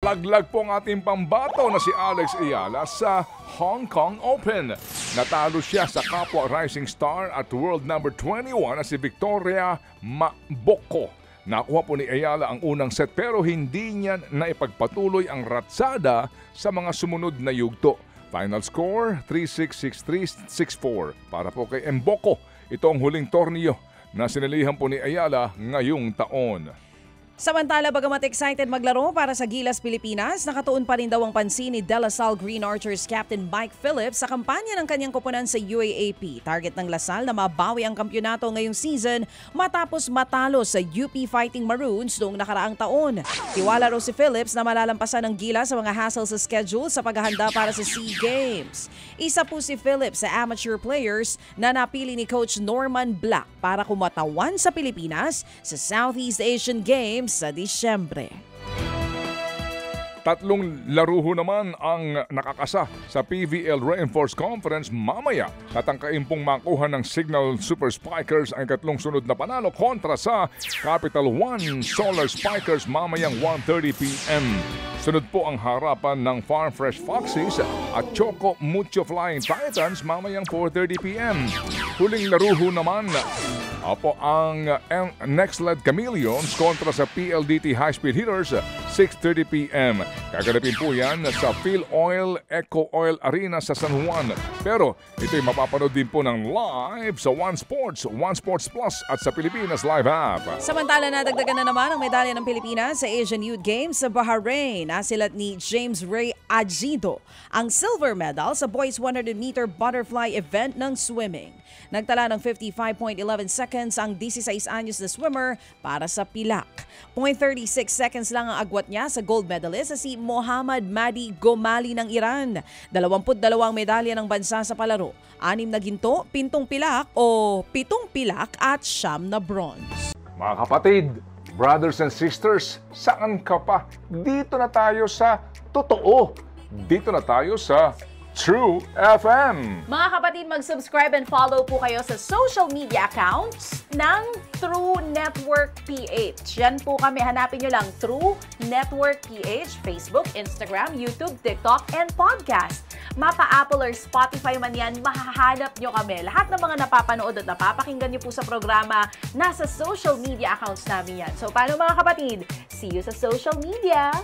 Laglag po ang ating pambato na si Alex Ayala sa Hong Kong Open. Natalo siya sa kapwa rising star at world number 21 na si Victoria Maboko. Nakuha po ni Ayala ang unang set pero hindi niya naipagpatuloy ang ratsada sa mga sumunod na yugto. Final score, 3-6, 6-3, 6-4. Para po kay Mboko, ito ang huling torneo na sinalihan po ni Ayala ngayong taon. Samantala, bagamat excited maglaro para sa Gilas Pilipinas, nakatuon pa rin daw ang pansin ni De La Salle Green Archers Captain Mike Phillips sa kampanya ng kanyang koponan sa UAAP. Target ng Lasal na mabawi ang kampyonato ngayong season matapos matalo sa UP Fighting Maroons noong nakaraang taon. Tiwala raw si Phillips na malalampasan ng Gilas sa mga hassle sa schedule sa paghahanda para sa SEA Games. Isa po si Phillips sa amateur players na napili ni Coach Norman Black para kumatawan sa Pilipinas sa Southeast Asian Games sa Disyembre. Tatlong laro naman ang nakakasa sa PVL Reinforced Conference mamaya. Tatangkain pong makuha ng Signal Super Spikers ang ikatlong sunod na panalo kontra sa Capital One Solar Spikers mamayang 1:30 p.m. Sunod po ang harapan ng Farm Fresh Foxes at Choco Mucho Flying Titans mamayang 4:30 p.m. Huling laro naman ang Next Led Chameleons kontra sa PLDT High Speed Hitters 6:30 p.m. Gaganapin po yan sa Phil Oil Eco Oil Arena sa San Juan. Pero ito'y mapapanood din po ng live sa One Sports, One Sports Plus at sa Pilipinas Live App. Samantala, nadagdagan na naman ang medalya ng Pilipinas sa Asian Youth Games sa Bahrain. Nasilat ni James Ray Ajido ang silver medal sa boys 100-meter butterfly event ng swimming. Nagtala ng 55.11 seconds ang 16 anyos na swimmer para sa pilak. 0.36 seconds lang ang agwat niya sa gold medalist na si Mohammad Madi Gomali ng Iran. 22 medalya ng bansa sa palaro. 6 na ginto, 7 pilak o 7 pilak at 9 na bronze. Mga kapatid, brothers and sisters, saan ka pa? Dito na tayo sa totoo. Dito na tayo sa True FM. Mga kapatid, mag-subscribe and follow po kayo sa social media accounts ng True Network PH. Yan po kami, hanapin nyo lang True Network PH, Facebook, Instagram, YouTube, TikTok, and podcast. Mapa Apple or Spotify man yan, mahahanap nyo kami. Lahat ng mga napapanood at napapakinggan nyo po sa programa, nasa social media accounts namin yan. So paano mga kapatid? See you sa social media!